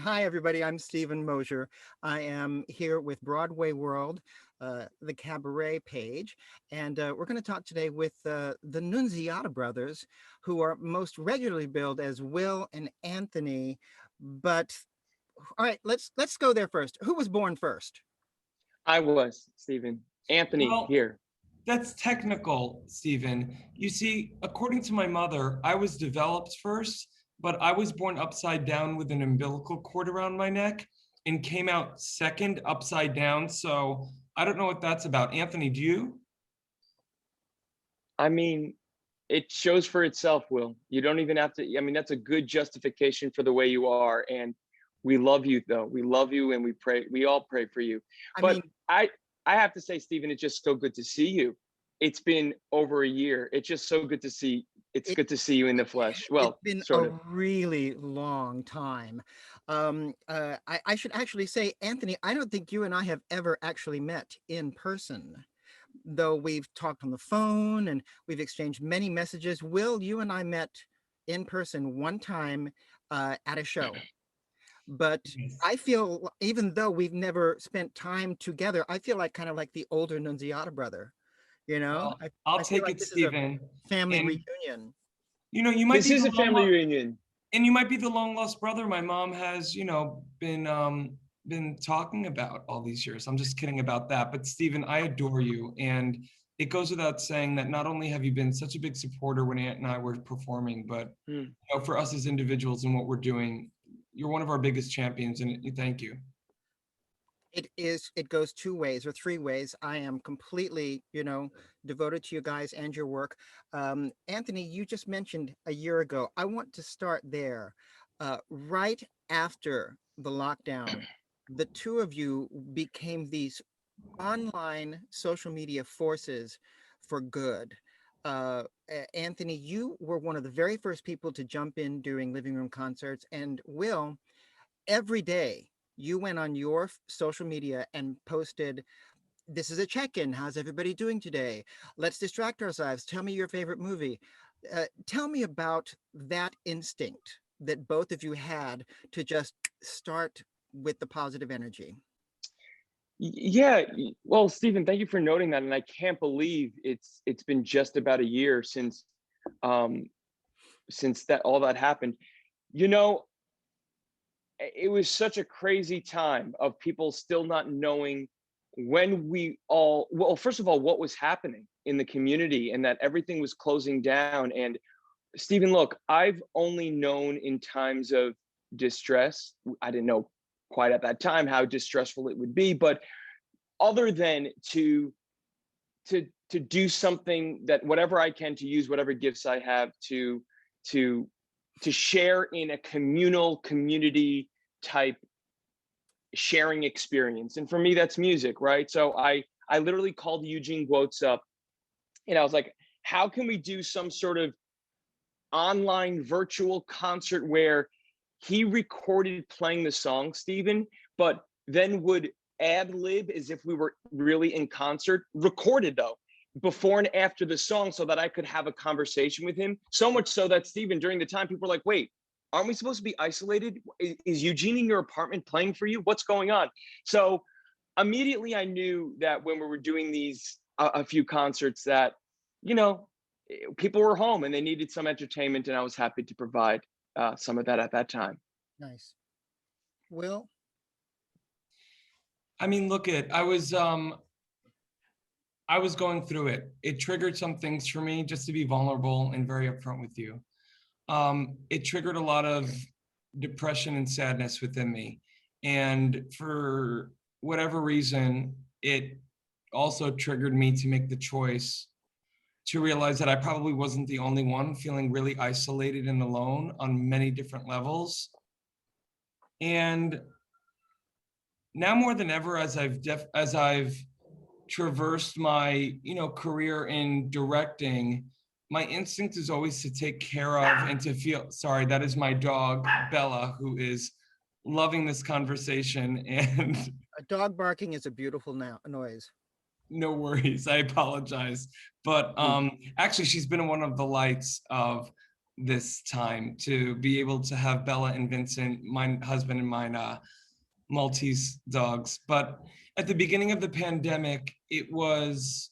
Hi, everybody. I'm Stephen Mosher. I am here with Broadway World, the cabaret page, and we're going to talk today with the Nunziata brothers, who are most regularly billed as Will and Anthony. But all right, let's go there first. Who was born first? I was, Stephen. Anthony Well, here. that's technical, Stephen. You see, according to my mother, I was developed first, but I was born upside down with an umbilical cord around my neck and came out second upside down. So I don't know what that's about. Anthony, do you? I mean, it shows for itself, Will. You don't even have to, I mean, that's a good justification for the way you are. And we love you though. We love you and we all pray for you. I But mean, I have to say, Stephen, it's just so good to see you. It's been over a year. It's just so good to see. It's it, good to see you in the flesh. it's Well, been sort a of. really long time. I should actually say, Anthony, I don't think you and I have ever actually met in person, though we've talked on the phone and we've exchanged many messages. Will, you and I met in person one time at a show. But Yes. I feel, even though we've never spent time together, I feel like kind of like the older Nunziata brother. You know, Well, I, I'll I feel take like it, this is a Stephen. family And reunion. you might This be is the a family reunion. and you might be the long lost brother my mom has, been talking about all these years. I'm just kidding about that. But Stephen, I adore you. And it goes without saying that not only have you been such a big supporter when Aunt and I were performing, but Hmm. for us as individuals and what we're doing, you're one of our biggest champions. And thank you. It goes two ways or three ways. I am completely, devoted to you guys and your work. Anthony, you just mentioned a year ago. I want to start there. Right after the lockdown, the two of you became these online social media forces for good. Anthony, you were one of the very first people to jump in during living room concerts, and Will, every day you went on your social media and posted, "This is a check-in. How's everybody doing today? Let's distract ourselves. Tell me your favorite movie." Tell me about that instinct that both of you had to just start with the positive energy. Yeah, well, Stephen, thank you for noting that, and I can't believe it's been just about a year um since that all that happened. You know, it was such a crazy time of people still not knowing when we all, well, first of all, what was happening in the community and that everything was closing down. And Stephen, look, I've only known in times of distress. I didn't know quite at that time how distressful it would be, but other than to do something, that whatever I can, to use whatever gifts I have to to share in a communal community type sharing experience. And for me, that's music, right? So I literally called Eugene Guotz up and I was like, how can we do some sort of online virtual concert where he recorded playing the song, Stephen, but then would ad lib as if we were really in concert, recorded though, before and after the song, so that I could have a conversation with him. So much so that, Stephen, during the time, people were like, wait, aren't we supposed to be isolated? Is Eugene in your apartment playing for you? What's going on? So immediately I knew that when we were doing these a few concerts that, you know, people were home and they needed some entertainment, and I was happy to provide some of that at that time. Nice. Will? I mean, look at I was going through it. It triggered some things for me, just to be vulnerable and very upfront with you. It triggered a lot of depression and sadness within me. And for whatever reason, it also triggered me to make the choice to realize that I probably wasn't the only one feeling really isolated and alone on many different levels. And now more than ever, as I've traversed my career in directing, my instinct is always to take care of and to feel. Sorry, that is my dog Bella, who is loving this conversation. And A dog barking is a beautiful noise. no worries, I apologize. But actually, she's been one of the lights of this time to be able to have Bella and Vincent, my husband and mine, Maltese dogs. But at the beginning of the pandemic, it was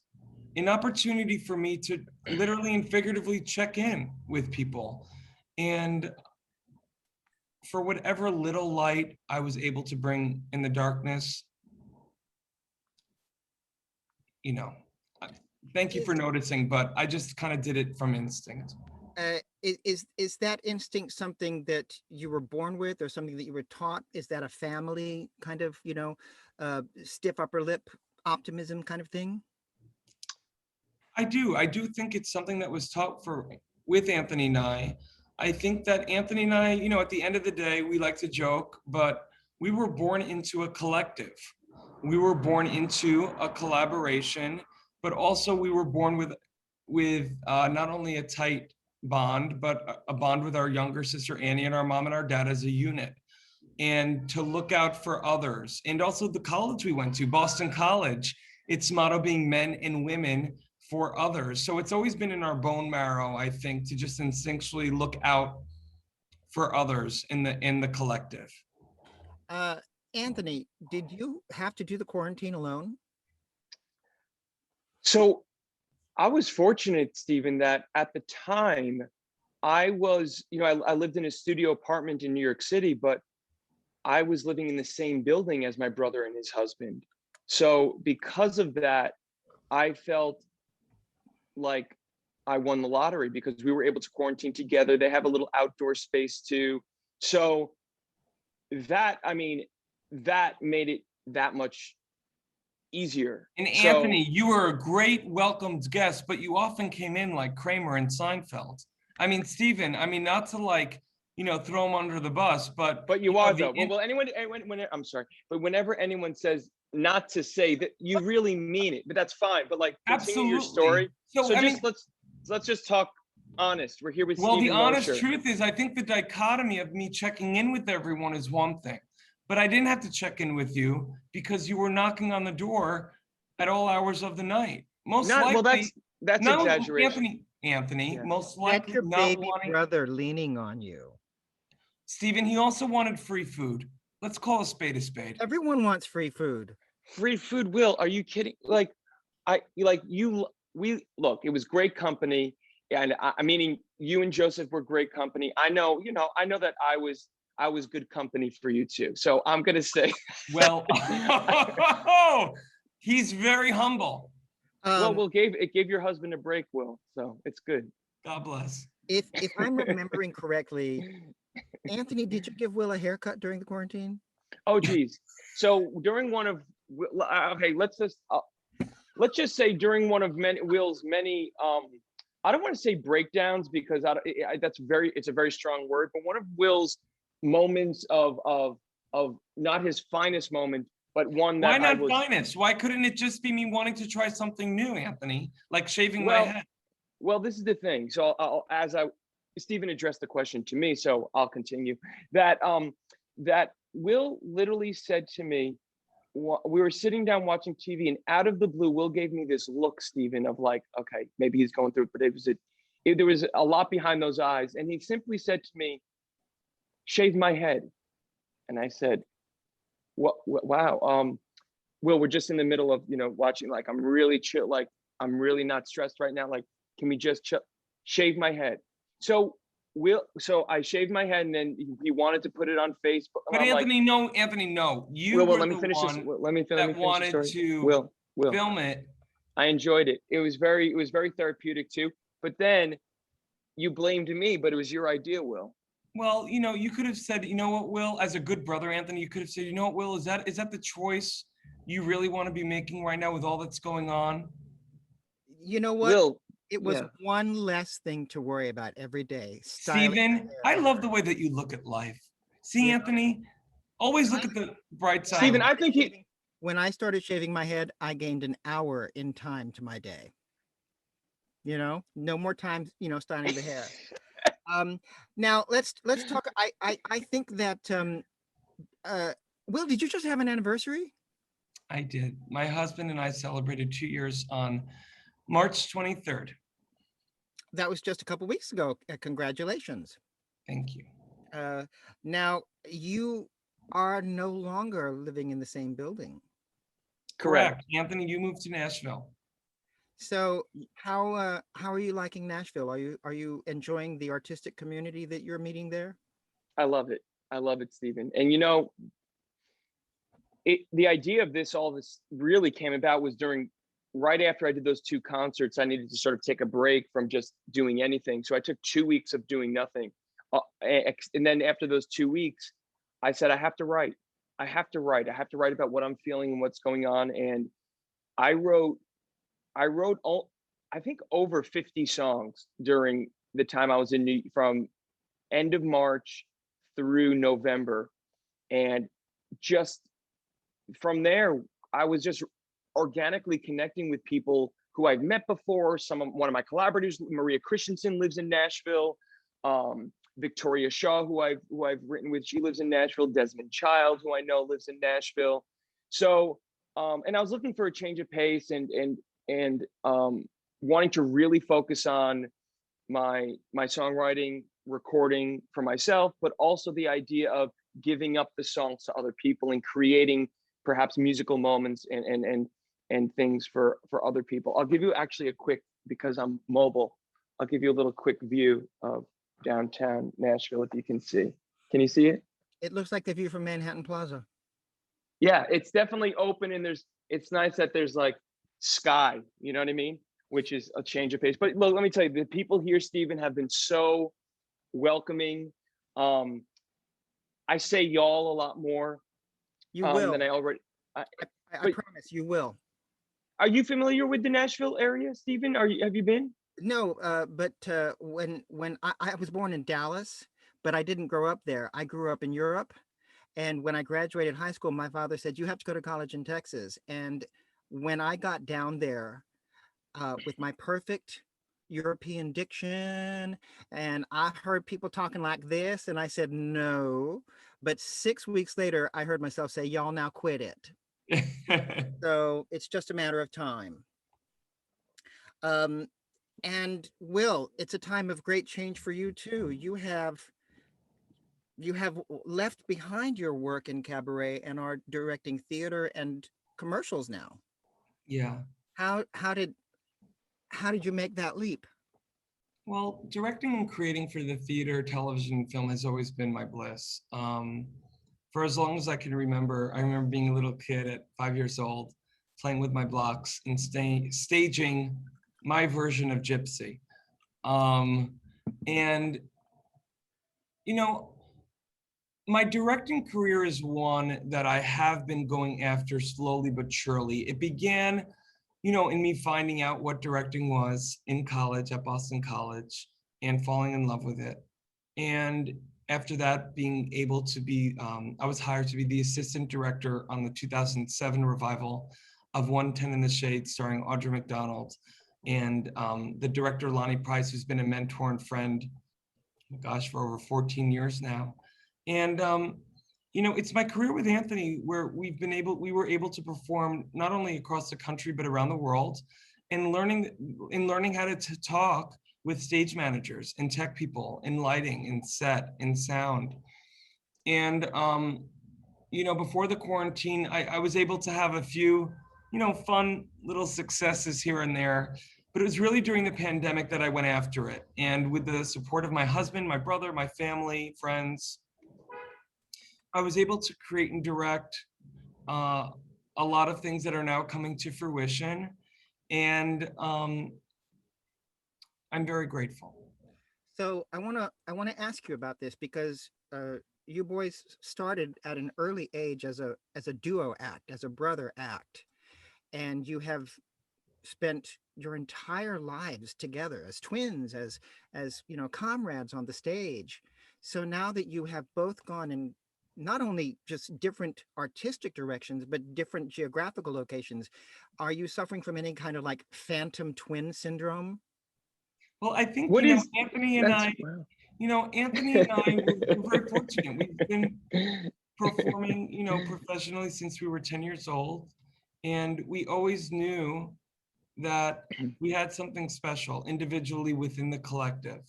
an opportunity for me to literally and figuratively check in with people. And for whatever little light I was able to bring in the darkness, you know, thank you for noticing, but I just kind of did it from instinct. Is that instinct something that you were born with, or something that you were taught? Is that a family kind of, stiff upper lip optimism kind of thing? I do think it's something that was taught with Anthony and I. I think that Anthony and I, at the end of the day, we like to joke, but we were born into a collective. We were born into a collaboration, but also we were born with not only a tight bond, but a bond with our younger sister Annie and our mom and our dad as a unit, and to look out for others. And also the college we went to, Boston College, its motto being men and women for others. So it's always been in our bone marrow, I think, to just instinctually look out for others in the collective. Anthony, did you have to do the quarantine alone? So I was fortunate, Stephen, that at the time I was, I lived in a studio apartment in New York City, but I was living in the same building as my brother and his husband. So because of that, I felt like I won the lottery because we were able to quarantine together. They have a little outdoor space too. So that made it that much easier. And Anthony, you were a great welcomed guest, but you often came in like Kramer and Seinfeld. I mean, Stephen, not to throw him under the bus, but you are though. Well, I'm sorry, but whenever anyone says not to say that, you really mean it. But that's fine. But continue your story. So let's just talk honest. We're here with Stephen Mosher. The honest truth is, I think the dichotomy of me checking in with everyone is one thing, but I didn't have to check in with you because you were knocking on the door at all hours of the night. Most likely, well, that's exaggeration. Anthony, yeah. Most likely that's your baby brother leaning on you. Stephen, he also wanted free food. Let's call a spade a spade. Everyone wants free food. Free food, Will? Are you kidding? We look. It was great company, and meaning you and Joseph were great company. I know that I was good company for you too. So I'm gonna say, well, he's very humble. Will gave your husband a break, Will. So it's good. God bless. If I'm remembering correctly, Anthony, did you give Will a haircut during the quarantine? Oh, geez. So during one of let's just say during one of Will's many I don't want to say breakdowns because it's a very strong word, but one of Will's moments of not his finest moment, but one that why not finest? Why couldn't it just be me wanting to try something new, Anthony, like shaving my head? Well, this is the thing. So Stephen addressed the question to me, so I'll continue. That Will literally said to me, we were sitting down watching TV, and out of the blue, Will gave me this look, Stephen, of like, okay, maybe he's going through it, but there was a lot behind those eyes, and he simply said to me, "Shave my head," and I said, wow, Will, we're just in the middle of watching. Like, I'm really chill. Like, I'm really not stressed right now. Like, can we just shave my head? So I shaved my head, and then he wanted to put it on Facebook. But Anthony, no. You were let me finish this. Let me finish wanted to Will film it. I enjoyed it. It was very therapeutic too. But then you blamed me, but it was your idea, Will. Well, you could have said, you know what, Will, as a good brother, Anthony, you could have said, you know what, Will, is that the choice you really want to be making right now with all that's going on? You know what? Will, it was one less thing to worry about every day. Stephen, I love the way that you look at life. See, Anthony, always look at the bright side. Stephen, I think when I started shaving my head, I gained an hour in time to my day. No more time, styling the hair. Now let's talk. I think that Will, did you just have an anniversary? I did. My husband and I celebrated 2 years on March 23rd. That was just a couple weeks ago. Congratulations. Thank you. Uh, Now you are no longer living in the same building. Correct. Correct. Anthony, you moved to Nashville. So how are you liking Nashville? Are you enjoying the artistic community that you're meeting there? I love it. I love it, Stephen. And you know, the idea of this really came about was during right after I did those two concerts. I needed to sort of take a break from just doing anything. So I took 2 weeks of doing nothing. And then after those 2 weeks, I said, I have to write. I have to write. I have to write about what I'm feeling and what's going on. And I wrote, I think over 50 songs during the time I was from end of March through November. And just from there, I was just organically connecting with people who I've met before. One of my collaborators, Maria Christensen, lives in Nashville. Victoria Shaw, who I've written with, she lives in Nashville. Desmond Child, who I know lives in Nashville. So, and I was looking for a change of pace and wanting to really focus on my songwriting, recording for myself, but also the idea of giving up the songs to other people and creating perhaps musical moments and things for other people. I'll give you actually a quick, because I'm mobile, I'll give you a little quick view of downtown Nashville if you can see. Can you see it? It looks like the view from Manhattan Plaza. Yeah, it's definitely open, and it's nice that there's like sky, you know what I mean? Which is a change of pace. But look, let me tell you, the people here, Stephen, have been so welcoming. I say y'all a lot more You will. than I already. I But promise you will. are you familiar with the Nashville area, Stephen? Have you been? No, but when I was born in Dallas, but I didn't grow up there. I grew up in Europe, and when I graduated high school, my father said you have to go to college in Texas. And when I got down there, with my perfect European diction, and I heard people talking like this, and I said no. But 6 weeks later, I heard myself say, "Y'all now quit it." So it's just a matter of time. Um, and Will, it's a time of great change for you too. You have left behind your work in cabaret and are directing theater and commercials now. Yeah. How how did how did you make that leap? Well, directing and creating for the theater, television, and film has always been my bliss. For as long as I can remember, I remember being a little kid at 5 years old, playing with my blocks and staging my version of Gypsy. Um, and, you know, my directing career is one that I have been going after slowly but surely. It began, in me finding out what directing was in college at Boston College and falling in love with it. And after that, being able to be, I was hired to be the assistant director on the 2007 revival of 110 in the Shade, starring Audra McDonald, and the director Lonnie Price, who's been a mentor and friend, gosh, for over 14 years now. And it's my career with Anthony where we were able to perform not only across the country but around the world, and learning how to talk with stage managers and tech people and lighting and set and sound. And before the quarantine, I was able to have a few fun little successes here and there. But it was really during the pandemic that I went after it. And with the support of my husband, my brother, my family, friends, I was able to create and direct a lot of things that are now coming to fruition. And I'm very grateful. So I want to ask you about this because you boys started at an early age as a duo act, as a brother act, and you have spent your entire lives together as twins, as comrades on the stage. So now that you have both gone in not only just different artistic directions but different geographical locations, are you suffering from any kind of like phantom twin syndrome? Well, I think, What is Anthony and that's I, wow. we're very fortunate. We've been performing, professionally since we were 10 years old. And we always knew that we had something special individually within the collective.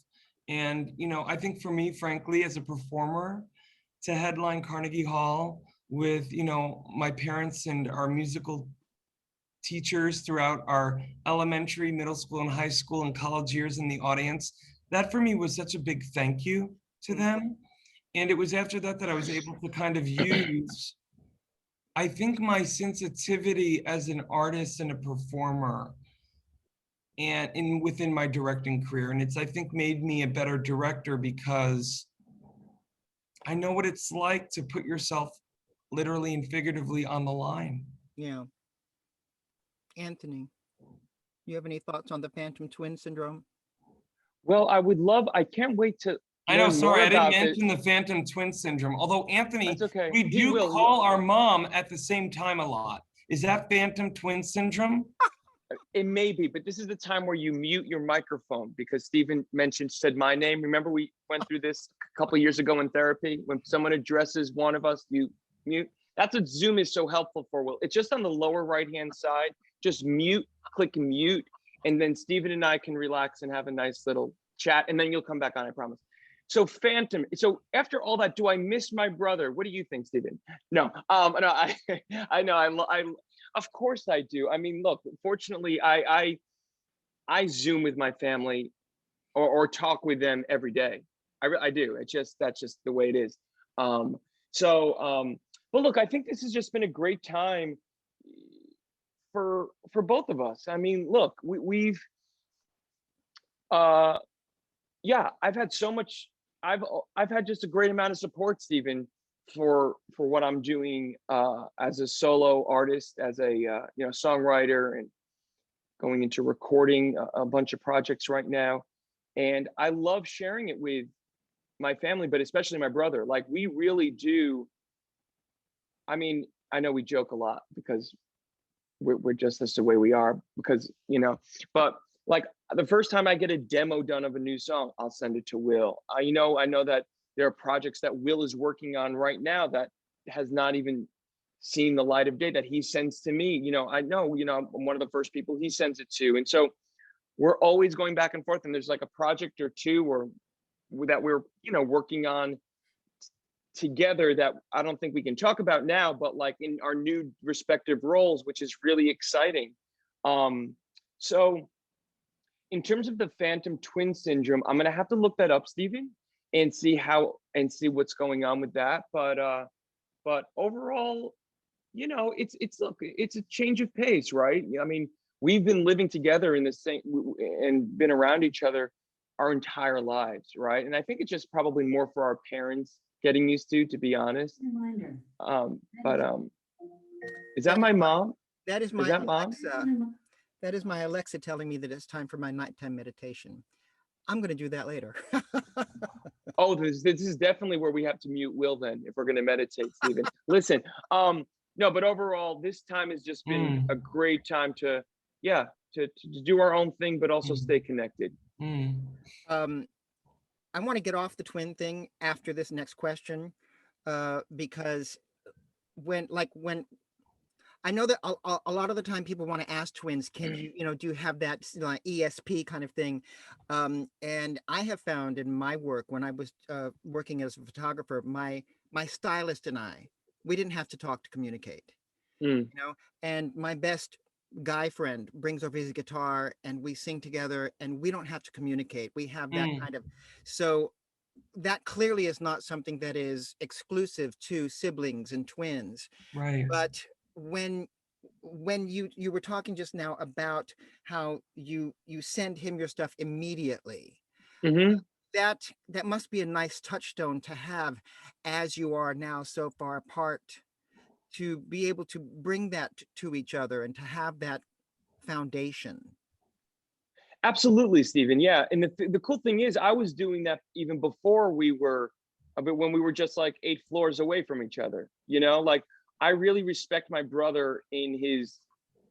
And, you know, I think for me, frankly, as a performer, to headline Carnegie Hall with, you know, my parents and our musical teachers throughout our elementary, middle school, and high school and college years in the audience, that for me was such a big thank you to them. And it was after that that I was able to kind of use, I think, my sensitivity as an artist and a performer and within my directing career. And it's, I think, made me a better director because I know what it's like to put yourself literally and figuratively on the line. Yeah. Anthony, you have any thoughts on the phantom twin syndrome? Well, I can't wait to I know, learn more sorry, I didn't about this. mention the phantom twin syndrome. Although, Anthony, That's okay. we He do will. call our mom at the same time a lot. Is that phantom twin syndrome? It may be, but this is the time where you mute your microphone because Stephen said my name. Remember we went through this a couple of years ago in therapy? When someone addresses one of us, you mute. That's what Zoom is so helpful for, Will. It's just on the lower right-hand side. Just mute, click mute, and then Stephen and I can relax and have a nice little chat, and then you'll come back on, I promise. So Phantom, so after all that, do I miss my brother? What do you think, Stephen? No, I know, of course I do. I mean, look, fortunately, I Zoom with my family or talk with them every day. I do. That's just the way it is. But look, I think this has just been a great time for both of us. I mean, look, we've yeah, I've had so much. I've had just a great amount of support, Stephen, for what I'm doing as a solo artist, as a songwriter, and going into recording a bunch of projects right now. And I love sharing it with my family, but especially my brother. Like, we really do. I mean, I know we joke a lot because we're just that's the way we are, because but like, the first time I get a demo done of a new song, I'll send it to Will. I know that there are projects that Will is working on right now that has not even seen the light of day that he sends to me. I know, I'm one of the first people he sends it to. And so we're always going back and forth, and there's like a project or two that we're working on together that I don't think we can talk about now, but like in our new respective roles, which is really exciting. So in terms of the phantom twin syndrome, I'm gonna have to look that up, Stephen, and see what's going on with that. But overall, it's a change of pace, right? I mean, we've been living together in the same and been around each other our entire lives, right? And I think it's just probably more for our parents getting used to be honest. Is that my mom? That is my Is that mom? Alexa. That is my Alexa telling me that it's time for my nighttime meditation. I'm going to do that later. Oh, this is definitely where we have to mute Will then, if we're going to meditate, Stephen. Listen, no, but overall, this time has just been a great time to do our own thing, but also stay connected. I want to get off the twin thing after this next question, because when I know that a lot of the time people want to ask twins, can you, do you have that ESP kind of thing? And I have found in my work, when I was working as a photographer, my stylist and we didn't have to talk to communicate, and my best guy friend brings over his guitar and we sing together, and we don't have to communicate. We have that kind of, so that clearly is not something that is exclusive to siblings and twins. Right. But when you were talking just now about how you send him your stuff immediately, that must be a nice touchstone to have, as you are now so far apart, to be able to bring that to each other and to have that foundation. Absolutely, Stephen. Yeah, and the cool thing is, I was doing that even before when we were just like 8 floors away from each other. Like, I really respect my brother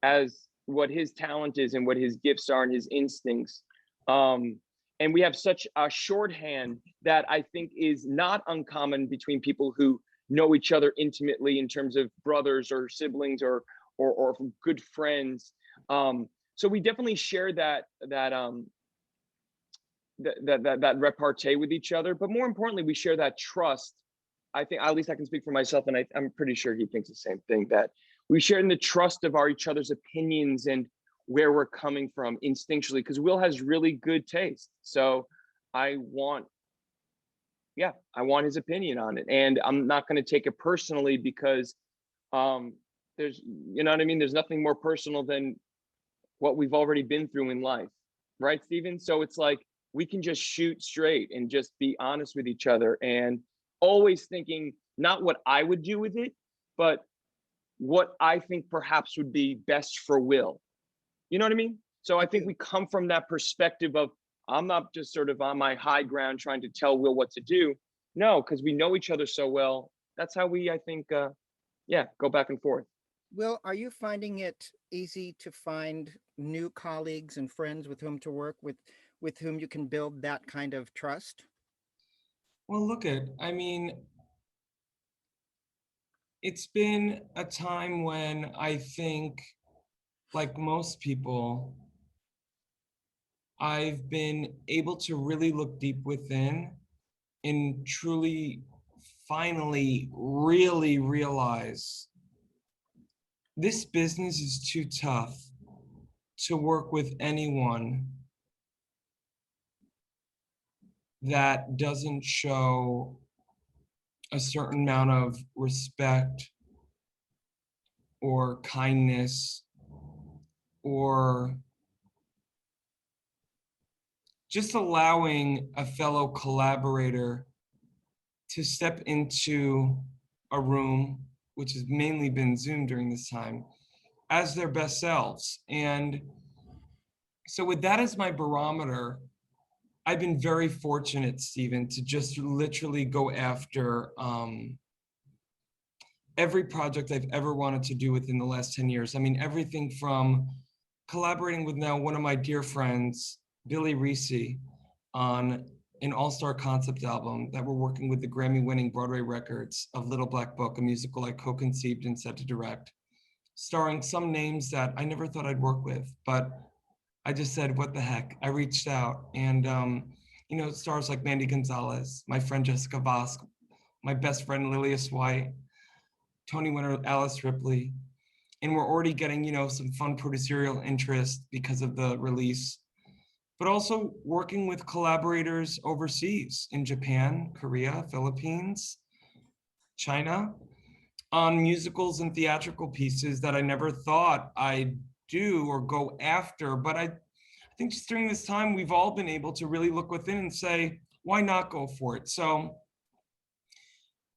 as what his talent is and what his gifts are and his instincts. And we have such a shorthand that I think is not uncommon between people who know each other intimately in terms of brothers or siblings or good friends. so we definitely share that repartee with each other, but more importantly, we share that trust. I think, at least I can speak for myself, and I'm pretty sure he thinks the same thing, that we share in the trust of each other's opinions and where we're coming from instinctually, because Will has really good taste. So I want his opinion on it, and I'm not going to take it personally, because there's, you know what I mean? There's nothing more personal than what we've already been through in life, right, Stephen? So it's like, we can just shoot straight and just be honest with each other, and always thinking not what I would do with it, but what I think perhaps would be best for Will. You know what I mean? So I think we come from that perspective of, I'm not just sort of on my high ground trying to tell Will what to do. No, because we know each other so well. That's how we, I think, go back and forth. Will, are you finding it easy to find new colleagues and friends with whom to work with whom you can build that kind of trust? Well, I mean, it's been a time when I think, like most people, I've been able to really look deep within and truly, finally, really realize this business is too tough to work with anyone that doesn't show a certain amount of respect or kindness or just allowing a fellow collaborator to step into a room, which has mainly been Zoom during this time, as their best selves. And so with that as my barometer, I've been very fortunate, Stephen, to just literally go after every project I've ever wanted to do within the last 10 years. I mean, everything from collaborating with now one of my dear friends, Billy Reese, on an all-star concept album that we're working with the Grammy-winning Broadway Records of Little Black Book, a musical I co-conceived and set to direct, starring some names that I never thought I'd work with, but I just said, what the heck? I reached out, and stars like Mandy Gonzalez, my friend Jessica Vosk, my best friend Lilias White, Tony winner Alice Ripley, and we're already getting, some fun producerial interest because of the release, but also working with collaborators overseas in Japan, Korea, Philippines, China, on musicals and theatrical pieces that I never thought I'd do or go after. But I think just during this time, we've all been able to really look within and say, why not go for it? So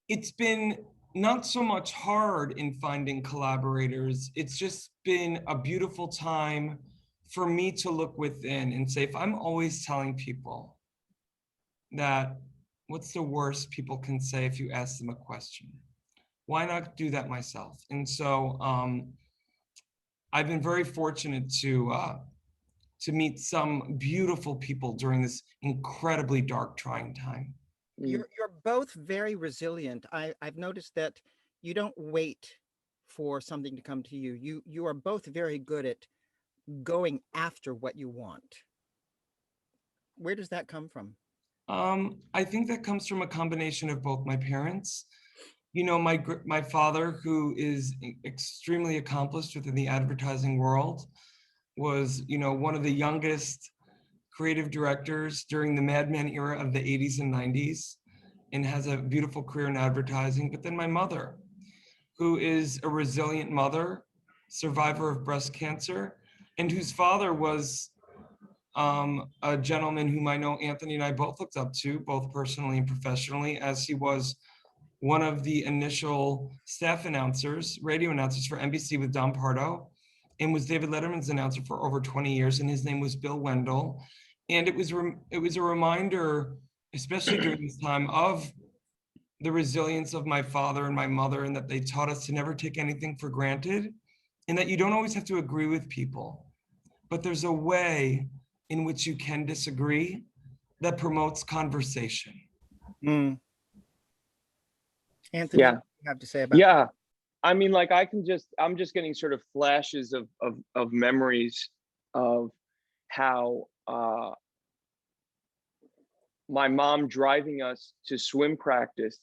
it's been not so much hard in finding collaborators. It's just been a beautiful time for me to look within and say, if I'm always telling people that what's the worst people can say if you ask them a question, why not do that myself? And so I've been very fortunate to meet some beautiful people during this incredibly dark, trying time. You're both very resilient. I've noticed that you don't wait for something to come to you. You are both very good at going after what you want. Where does that come from? I think that comes from a combination of both my parents. My father, who is extremely accomplished within the advertising world, was, one of the youngest creative directors during the Mad Men era of the 80s and 90s, and has a beautiful career in advertising. But then my mother, who is a resilient mother, survivor of breast cancer, and whose father was a gentleman whom I know Anthony and I both looked up to, both personally and professionally, as he was one of the initial staff announcers, radio announcers for NBC with Don Pardo, and was David Letterman's announcer for over 20 years, and his name was Bill Wendell. And it was a reminder, especially during this time, of the resilience of my father and my mother, and that they taught us to never take anything for granted, and that you don't always have to agree with people, but there's a way in which you can disagree that promotes conversation. Mm. Anthony, Yeah. what do you have to say about Yeah. that? I mean, like I'm just getting sort of flashes of memories of how my mom driving us to swim practice,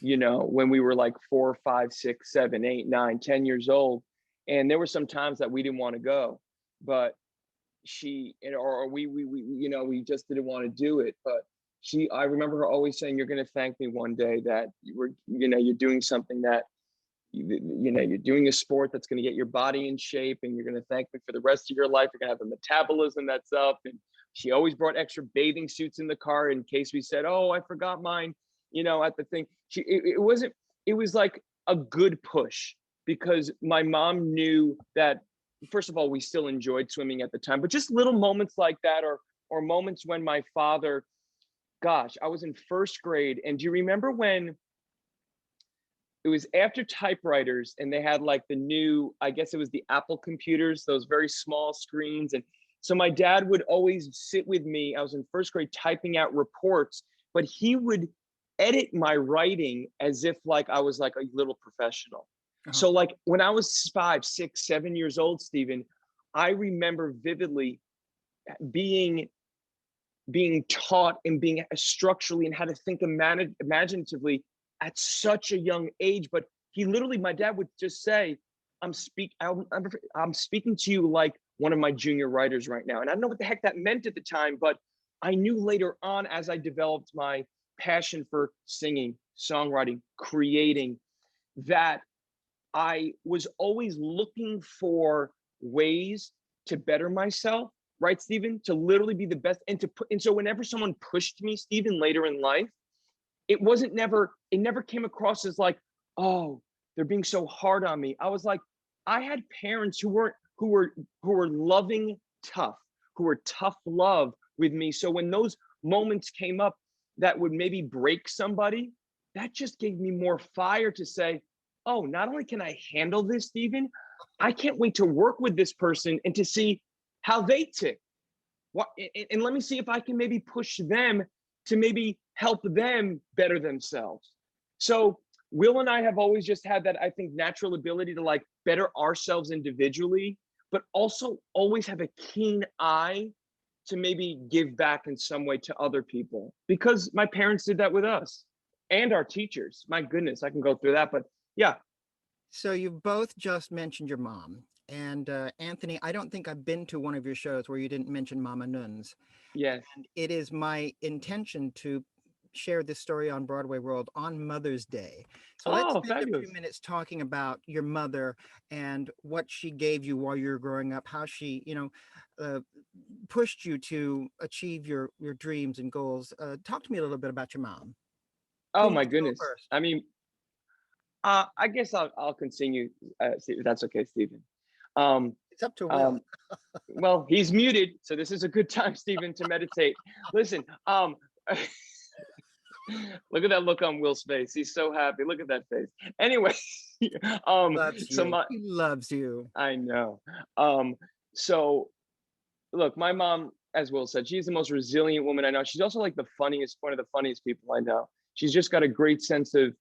you know, when we were like 4, 5, 6, 7, 8, 9, 10 years old. And there were some times that we didn't want to go, but she, or we, you know, we just didn't want to do it. But I remember her always saying, you're going to thank me one day that you're doing something that, you're doing a sport that's going to get your body in shape, and you're going to thank me for the rest of your life. You're going to have a metabolism that's up. And she always brought extra bathing suits in the car in case we said, oh, I forgot mine, at the thing. It was like a good push, because my mom knew that, first of all, we still enjoyed swimming at the time, but just little moments like that, or moments when my father, gosh, I was in first grade. And do you remember when it was after typewriters and they had like the new, I guess it was the Apple computers, those very small screens. And so my dad would always sit with me. I was in first grade typing out reports, but he would edit my writing as if like I was like a little professional. So like when I was 5, 6, 7 years old, Stephen, I remember vividly being taught and being structurally and how to think imaginatively at such a young age. But he literally, my dad would just say, I'm speaking to you like one of my junior writers right now. And I don't know what the heck that meant at the time, but I knew later on, as I developed my passion for singing, songwriting, creating, that I was always looking for ways to better myself, right, Stephen? To literally be the best, and so whenever someone pushed me, Stephen, later in life, it never came across as like, oh, they're being so hard on me. I was like, I had parents who were loving tough, who were tough love with me. So when those moments came up that would maybe break somebody, that just gave me more fire to say, oh, not only can I handle this, Stephen, I can't wait to work with this person and to see how they tick. And let me see if I can maybe push them to maybe help them better themselves. So Will and I have always just had that, I think, natural ability to like better ourselves individually, but also always have a keen eye to maybe give back in some way to other people, because my parents did that with us and our teachers. My goodness, I can go through that, but yeah. So you both just mentioned your mom. And Anthony, I don't think I've been to one of your shows where you didn't mention Mama Nuns. Yes. And it is my intention to share this story on Broadway World on Mother's Day. So let's Oh, spend a fabulous. few minutes talking about your mother and what she gave you while you were growing up, how she, uh, pushed you to achieve your dreams and goals. Talk to me a little bit about your mom. Who Oh my wants to go goodness. first? I mean, I guess I'll continue, if that's okay, Stephen. It's up to Will. Um, well, he's muted, so this is a good time, Stephen, to meditate. Listen, look at that look on Will's face. He's so happy. Look at that face. Anyway, Loves so you. He loves you. I know. So look, my mom, as Will said, she's the most resilient woman I know. She's also like one of the funniest people I know. She's just got a great sense of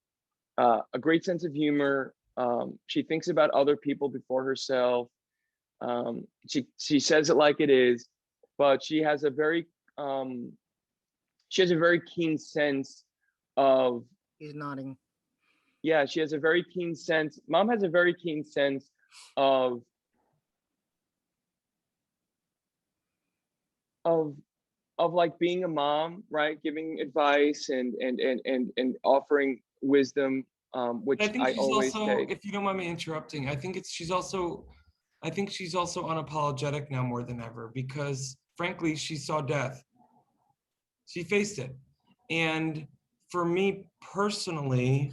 humor. She thinks about other people before herself. She says it like it is, but she has a very keen sense of. He's nodding. Yeah, she has a very keen sense. Mom has a very keen sense of like being a mom, right? Giving advice and offering wisdom, I which think I she's always also, take. if you don't mind me interrupting, I think she's also unapologetic now more than ever, because frankly, she saw death. She faced it. And for me personally,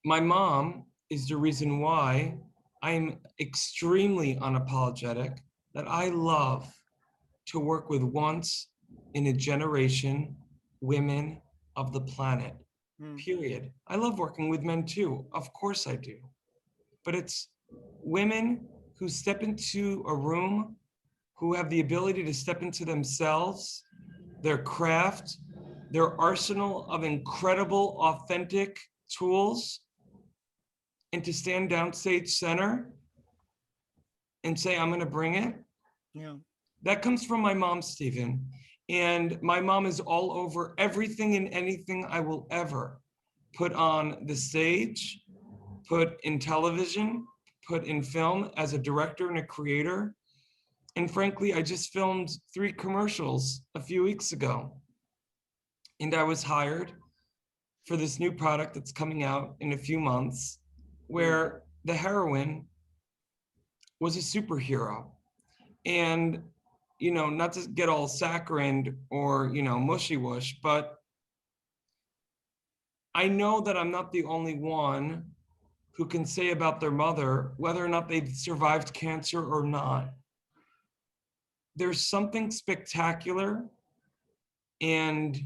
my mom is the reason why I'm extremely unapologetic that I love to work with once in a generation women of the planet, period. I love working with men too, of course I do. But it's women who step into a room, who have the ability to step into themselves, their craft, their arsenal of incredible, authentic tools, and to stand downstage center and say, I'm going to bring it. Yeah. That comes from my mom, Stephen. And my mom is all over everything and anything I will ever put on the stage, put in television, put in film as a director and a creator. And frankly, I just filmed 3 commercials a few weeks ago. And I was hired for this new product that's coming out in a few months, where the heroine was a superhero. And, not to get all saccharine or, mushy whoosh, but I know that I'm not the only one who can say about their mother, whether or not they've survived cancer or not, there's something spectacular and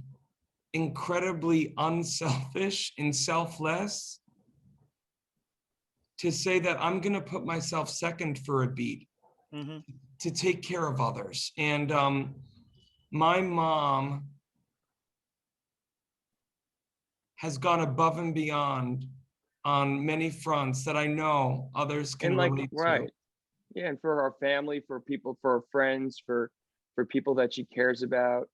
incredibly unselfish and selfless to say that I'm going to put myself second for a beat, Mm-hmm. to take care of others. And my mom has gone above and beyond on many fronts that I know others can And like, relate to. right. Yeah, and for our family, for people, for our friends, for people that she cares about.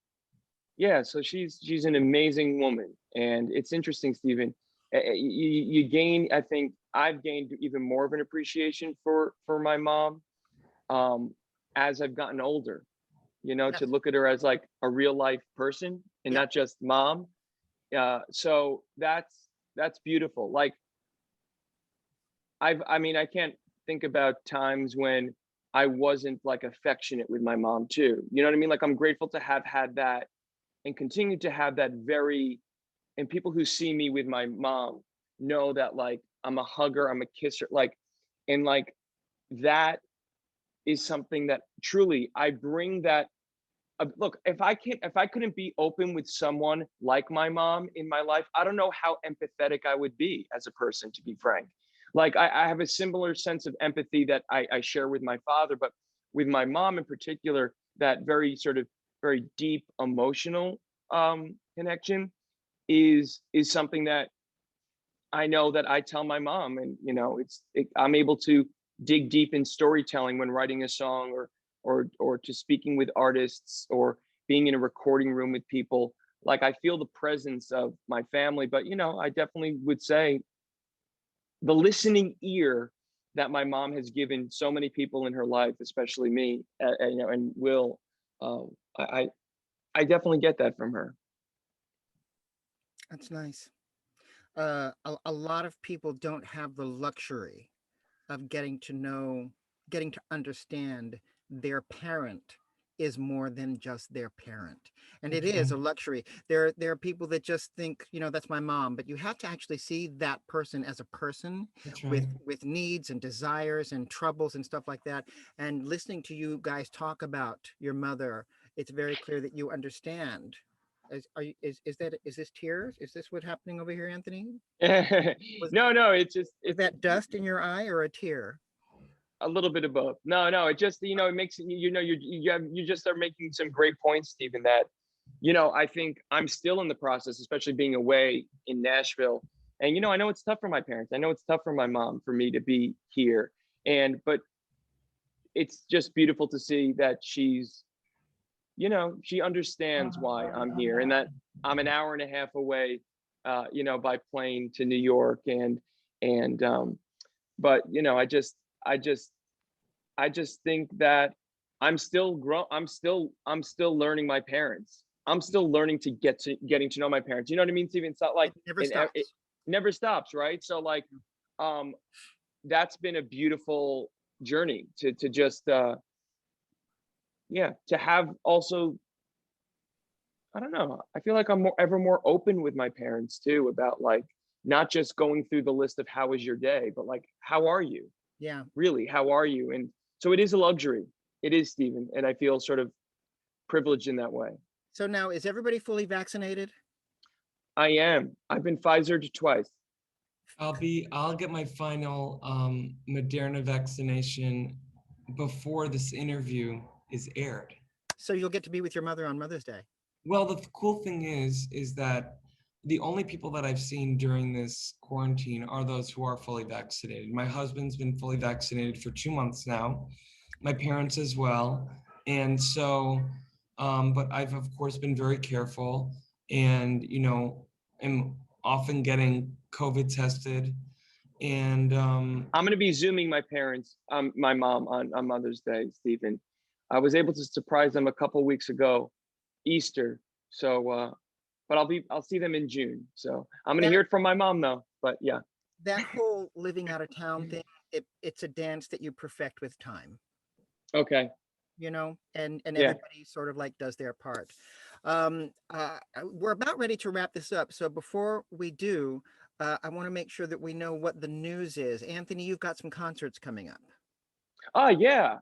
Yeah, so she's an amazing woman. And it's interesting, Stephen. You gain, I think I've gained even more of an appreciation for my mom as I've gotten older, Yes. to look at her as like a real life person and Yeah. not just mom. So that's beautiful. Like I can't think about times when I wasn't like affectionate with my mom too. You know what I mean? Like I'm grateful to have had that and continue to have that and people who see me with my mom know that like I'm a hugger, I'm a kisser, like, and like that is something that truly I bring that. Look, if I couldn't be open with someone like my mom in my life, I don't know how empathetic I would be as a person, to be frank. Like I have a similar sense of empathy that I share with my father, but with my mom in particular, that very sort of very deep emotional connection is something that I know that I tell my mom, and I'm able to dig deep in storytelling when writing a song, or to speaking with artists, or being in a recording room with people. Like I feel the presence of my family, but I definitely would say the listening ear that my mom has given so many people in her life, especially me, and Will, uh, I definitely get that from her. That's nice. A lot of people don't have the luxury of getting to understand their parent is more than just their parent. And it That's is right. a luxury. There are people that just think, that's my mom, but you have to actually see that person as a person That's with right. needs and desires and troubles and stuff like that. And listening to you guys talk about your mother, it's very clear that you understand. Is this tears? Is this what's happening over here, Anthony? Was No, it's just was that dust in your eye or a tear? a little bit of both. No, it just it makes you just are making some great points, Stephen. That I think I'm still in the process, especially being away in Nashville. And I know it's tough for my parents. I know it's tough for my mom for me to be here. But it's just beautiful to see that she understands why I'm here, and that I'm an hour and a half away, by plane to New York, and but I just I just think that I'm still learning my parents. I'm still learning to getting to know my parents. You know what I mean, Steven? It's not like It never it stops. never stops, right? So like, um, that's been a beautiful journey to just to have also. I don't know. I feel like I'm ever more open with my parents too, about like not just going through the list of how was your day, but like how are you? Yeah. Really, how are you? And so it is a luxury. It is, Stephen, and I feel sort of privileged in that way. So now, is everybody fully vaccinated? I am. I've been Pfizered twice. I'll get my final Moderna vaccination before this interview is aired. So you'll get to be with your mother on Mother's Day. Well, the cool thing is that the only people that I've seen during this quarantine are those who are fully vaccinated. My husband's been fully vaccinated for 2 months now. my parents as well. And so, but I've of course been very careful and, am often getting COVID tested. And I'm going to be Zooming my parents, my mom on Mother's Day, Stephen. I was able to surprise them a couple weeks ago, Easter. So, but I'll see them in June. So I'm going to That hear it from my mom though. But yeah, that whole living out of town thing, it's a dance that you perfect with time, okay, and yeah. everybody sort of like does their part. We're about ready to wrap this up. So before we do, I want to make sure that we know what the news is. Anthony, you've got some concerts coming up. Yeah.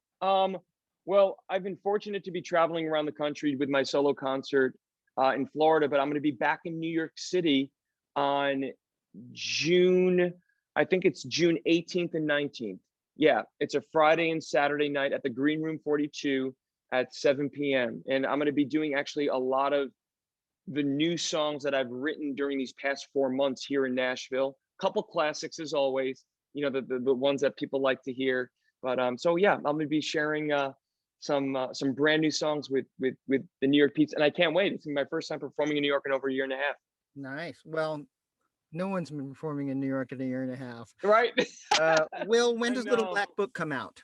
Well, I've been fortunate to be traveling around the country with my solo concert in Florida, but I'm going to be back in New York City on June, I think it's June 18th and 19th. Yeah, it's a Friday and Saturday night at the Green Room 42 at 7 p.m. And I'm going to be doing actually a lot of the new songs that I've written during these past 4 months here in Nashville. Couple classics as always, the ones that people like to hear. But so yeah, I'm gonna be sharing some brand new songs with the New York Peeps, and I can't wait. It's my first time performing in New York in over a year and a half. Nice. Well, no one's been performing in New York in a year and a half. Right? Will, when I does Little know. Black Book come out?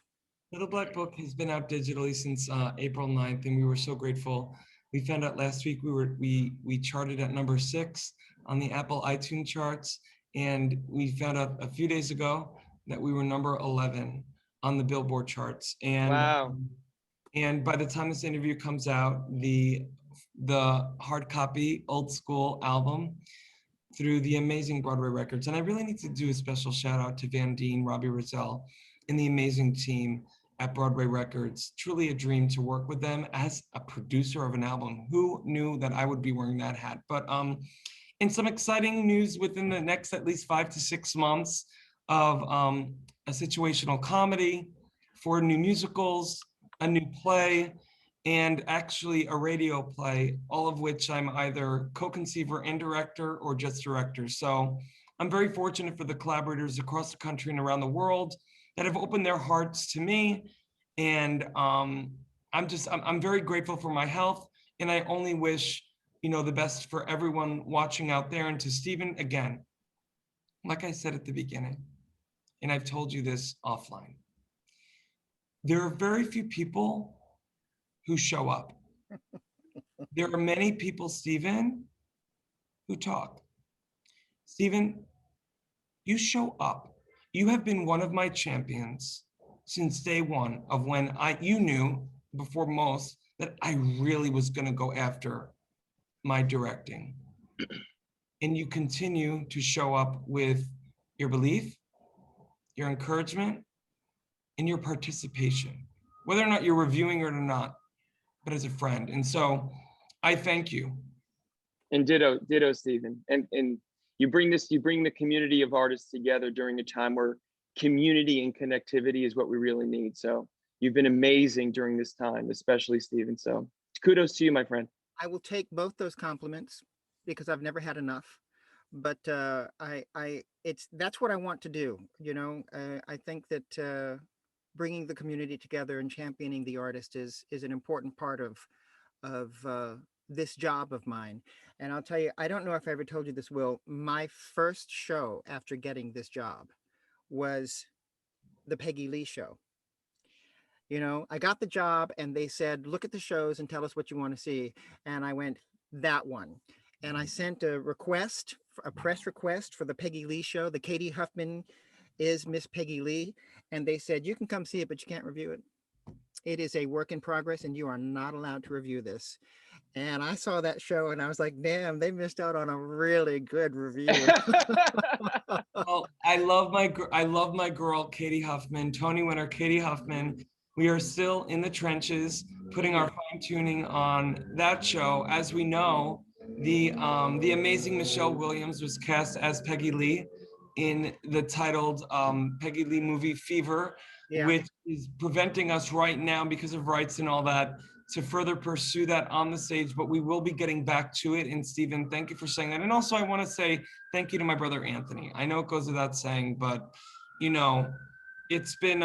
Little Black Book has been out digitally since April 9th, and we were so grateful. We found out last week we charted at number 6 on the Apple iTunes charts, and we found out a few days ago that we were number 11 on the Billboard charts. Wow. And by the time this interview comes out, the hard copy old school album through the amazing Broadway Records. And I really need to do a special shout out to Van Dean, Robbie Rizal, and the amazing team at Broadway Records. Truly a dream to work with them as a producer of an album. Who knew that I would be wearing that hat? But in some exciting news within the next at least 5 to 6 months of a situational comedy, 4 new musicals, a new play, and actually a radio play, all of which I'm either co-conceiver and director or just director. So I'm very fortunate for the collaborators across the country and around the world that have opened their hearts to me. And I'm very grateful for my health. And I only wish, the best for everyone watching out there. And to Stephen, again, like I said at the beginning, and I've told you this offline, there are very few people who show up. There are many people, Stephen, who talk. Stephen, you show up. You have been one of my champions since day one of when you knew before most that I really was going to go after my directing. And you continue to show up with your belief, your encouragement, and your participation, whether or not you're reviewing it or not, but as a friend. And so I thank you. And ditto, Stephen. And you bring the community of artists together during a time where community and connectivity is what we really need. So you've been amazing during this time, especially Stephen. So kudos to you, my friend. I will take both those compliments because I've never had enough. But that's what I want to do. I think that bringing the community together and championing the artist is an important part of this job of mine. And I'll tell you, I don't know if I ever told you this, Will. My first show after getting this job was the Peggy Lee show. I got the job and they said, look at the shows and tell us what you want to see. And I went, that one. And I sent a press request for the Peggy Lee show. The Katie Huffman is Miss Peggy Lee. And they said, you can come see it, but you can't review it. It is a work in progress and you are not allowed to review this. And I saw that show and I was like, damn, they missed out on a really good review. Well, I love my girl, Katie Huffman, Tony winner, Katie Huffman. We are still in the trenches, putting our fine tuning on that show. As we know, the amazing Michelle Williams was cast as Peggy Lee in the titled Peggy Lee movie Fever, Yeah. which is preventing us right now because of rights and all that to further pursue that on the stage, but we will be getting back to it. And Stephen, thank you for saying that. And also I want to say thank you to my brother, Anthony. I know it goes without saying, but it's been,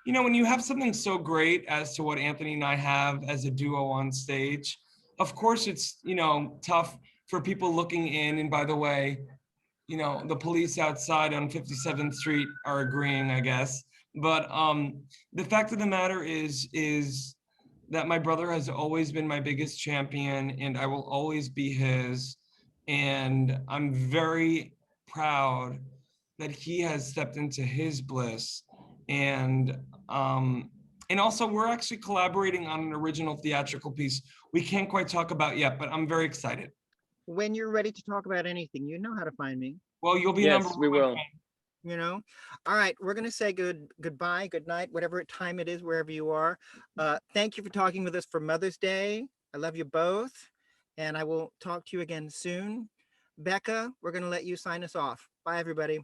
You know, when you have something so great as to what Anthony and I have as a duo on stage, of course it's, you know, tough for people looking in. And by the way, you know, the police outside on 57th Street are agreeing, I guess. But the fact of the matter is that my brother has always been my biggest champion, and I will always be his. And I'm very proud that he has stepped into his bliss. And and also we're actually collaborating on an original theatrical piece we can't quite talk about yet, but I'm very excited. When you're ready to talk about anything, you know how to find me. Well, you'll be number Yes, one, we my will. friend. You know, all right, we're going to say goodbye, good night, whatever time it is, wherever you are. Thank you for talking with us for Mother's Day. I love you both, and I will talk to you again soon. Becca, we're going to let you sign us off. Bye, everybody.